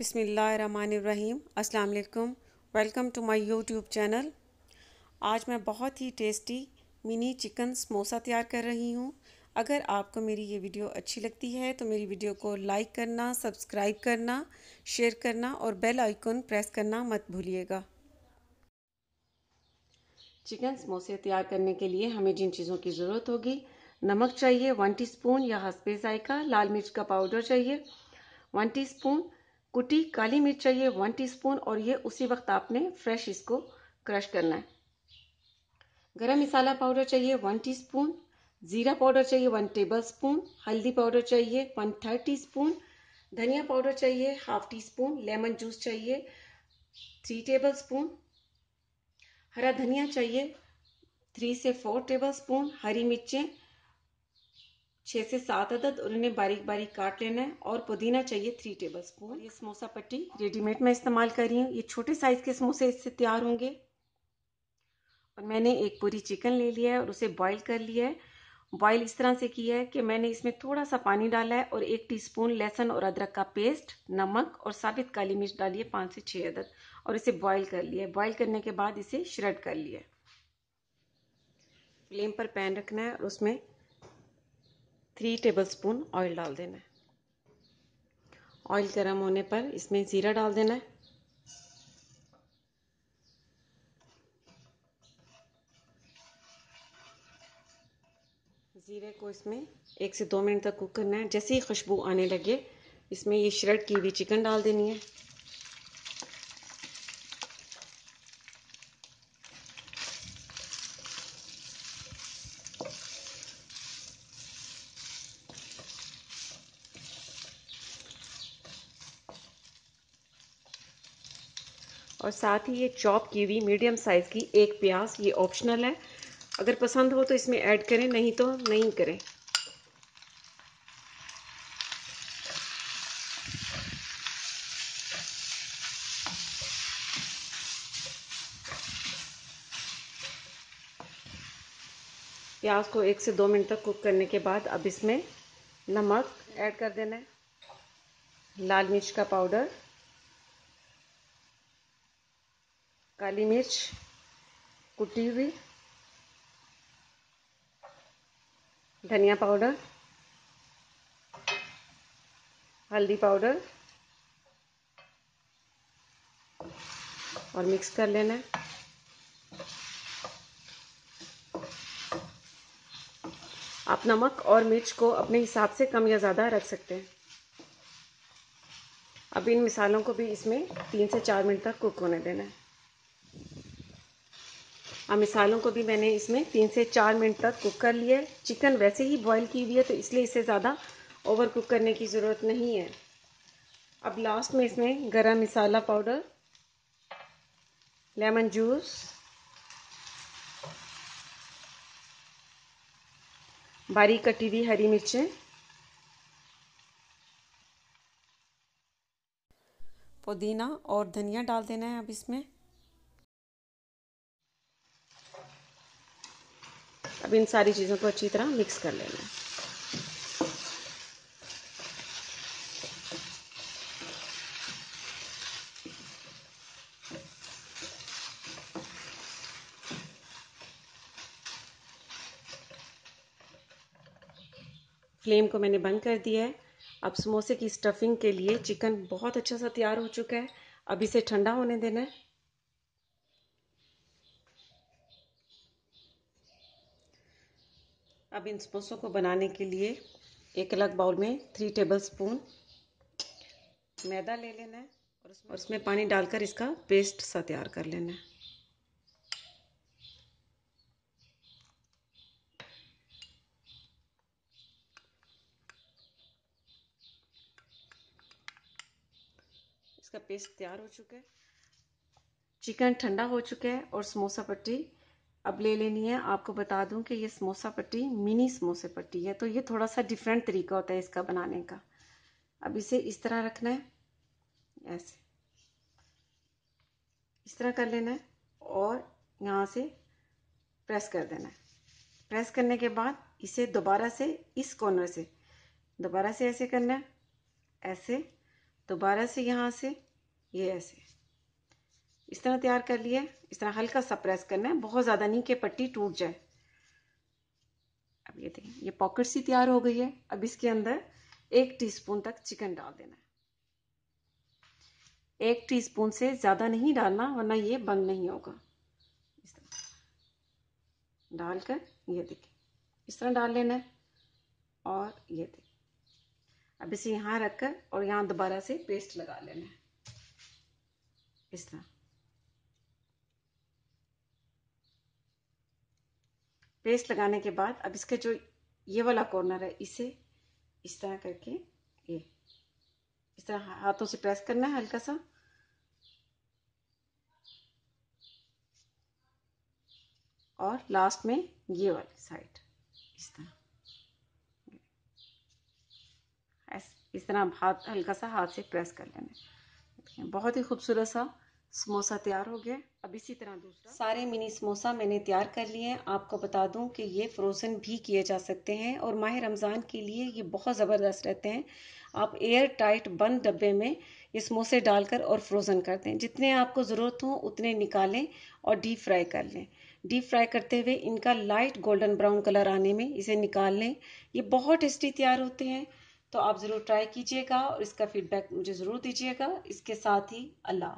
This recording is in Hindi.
बिस्मिल्लाहिर्रहमानिर्रहीम। अस्सलाम वालेकुम। Welcome to my YouTube channel. आज मैं बहुत ही टेस्टी मिनी चिकन समोसा तैयार कर रही हूँ। अगर आपको मेरी ये वीडियो अच्छी लगती है तो मेरी वीडियो को लाइक करना, सब्सक्राइब करना, शेयर करना और बेल आइकन प्रेस करना मत भूलिएगा। चिकन समोसे तैयार करने के लिए हमें जिन चीज़ों की ज़रूरत होगी, नमक चाहिए 1 टीस्पून या हस्बे जायका, लाल मिर्च का पाउडर चाहिए 1 टीस्पून, कुटी काली मिर्च चाहिए 1 टीस्पून और ये उसी वक्त आपने फ्रेश इसको क्रश करना है। गरम मसाला पाउडर चाहिए 1 टीस्पून, जीरा पाउडर चाहिए 1 टेबलस्पून, हल्दी पाउडर चाहिए 1/3 टीस्पून, धनिया पाउडर चाहिए 1/2 टीस्पून, लेमन जूस चाहिए 3 टेबलस्पून, हरा धनिया चाहिए 3 से 4 टेबलस्पून, हरी मिर्चें 6 से 7 अदद और इन्हें बारीक बारीक काट लेना है और पुदीना चाहिए 3 टेबलस्पून। ये समोसा पट्टी रेडीमेड मैं इस्तेमाल कर रही हूँ। ये छोटे साइज के समोसे इससे तैयार होंगे। और मैंने एक पूरी चिकन ले लिया है और उसे बॉईल कर लिया है। बॉईल इस तरह से किया है कि मैंने इसमें थोड़ा सा पानी डाला है और 1 टीस्पून लहसुन और अदरक का पेस्ट, नमक और साबित काली मिर्च डालिए 5 से 6 अदद और इसे बॉईल कर लिया है। बॉईल करने के बाद इसे श्रेड कर लिया है। फ्लेम पर पैन रखना है और उसमें 3 टेबलस्पून ऑयल डाल देना है। ऑयल गर्म होने पर इसमें जीरा डाल देना है। जीरे को इसमें 1 से 2 मिनट तक कुक करना है। जैसे ही खुशबू आने लगे इसमें ये श्रेड की हुई चिकन डाल देनी है। और साथ ही ये चॉप की हुई मीडियम साइज की एक प्याज, ये ऑप्शनल है, अगर पसंद हो तो इसमें ऐड करें, नहीं तो नहीं करें। प्याज को 1 से 2 मिनट तक कुक करने के बाद अब इसमें नमक ऐड कर देना है, लाल मिर्च का पाउडर, काली मिर्च कुटी हुई, धनिया पाउडर, हल्दी पाउडर और मिक्स कर लेना है। आप नमक और मिर्च को अपने हिसाब से कम या ज़्यादा रख सकते हैं। अब इन मिसालों को भी इसमें 3 से 4 मिनट तक कुक होने देना है। अब मिसालों को भी मैंने इसमें 3 से 4 मिनट तक कुक कर लिया है। चिकन वैसे ही बॉईल की हुई है तो इसलिए इसे ज़्यादा ओवर कुक करने की ज़रूरत नहीं है। अब लास्ट में इसमें गरम मसाला पाउडर, लेमन जूस, बारीक कटी हुई हरी मिर्चें, पुदीना और धनिया डाल देना है। अब इसमें अब इन सारी चीज़ों को अच्छी तरह मिक्स कर लेना है। फ्लेम को मैंने बंद कर दिया है। अब समोसे की स्टफिंग के लिए चिकन बहुत अच्छा सा तैयार हो चुका है। अब इसे ठंडा होने देना है। अब इन समोसों को बनाने के लिए एक अलग बाउल में 3 टेबलस्पून मैदा ले लेना है और उसमें पानी डालकर इसका पेस्ट सा तैयार कर लेना है। इसका पेस्ट तैयार हो चुका है। चिकन ठंडा हो चुका है और समोसा पट्टी अब ले लेनी है। आपको बता दूं कि ये समोसा पट्टी मिनी समोसे पट्टी है, तो ये थोड़ा सा डिफरेंट तरीका होता है इसका बनाने का। अब इसे इस तरह रखना है, ऐसे इस तरह कर लेना है और यहाँ से प्रेस कर देना है। प्रेस करने के बाद इसे दोबारा से इस कॉर्नर से दोबारा से ऐसे करना है, ऐसे दोबारा से यहाँ से ये ऐसे इस तरह तैयार कर लिया। इस तरह हल्का सा प्रेस करना है, बहुत ज़्यादा नहीं कि पट्टी टूट जाए। अब ये देखिए ये पॉकेट सी तैयार हो गई है। अब इसके अंदर 1 टीस्पून तक चिकन डाल देना है। 1 टीस्पून से ज़्यादा नहीं डालना वरना ये बंद नहीं होगा। इस तरह डालकर ये देखिए इस तरह डाल लेना है। और ये देखिए अब इसे यहाँ रखकर और यहाँ दोबारा से पेस्ट लगा लेना है इस तरह। पेस्ट लगाने के बाद अब इसके जो ये वाला कॉर्नर है इसे इस तरह करके ये इस तरह हाथों से प्रेस करना है हल्का सा। और लास्ट में ये वाली साइड इस तरह इस तरह हाथ हल्का सा हाथ से प्रेस कर लेना है। बहुत ही खूबसूरत सा समोसा तैयार हो गया। अब इसी तरह दूसरा सारे मिनी समोसा मैंने तैयार कर लिए हैं। आपको बता दूं कि ये फ्रोज़न भी किए जा सकते हैं और माह रमज़ान के लिए ये बहुत ज़बरदस्त रहते हैं। आप एयर टाइट बंद डब्बे में ये समोसे डालकर और फ्रोज़न कर दें। जितने आपको ज़रूरत हो उतने निकालें और डीप फ्राई कर लें। डीप फ्राई करते हुए इनका लाइट गोल्डन ब्राउन कलर आने में इसे निकाल लें। ये बहुत टेस्टी तैयार होते हैं, तो आप ज़रूर ट्राई कीजिएगा और इसका फीडबैक मुझे ज़रूर दीजिएगा। इसके साथ ही अल्लाह।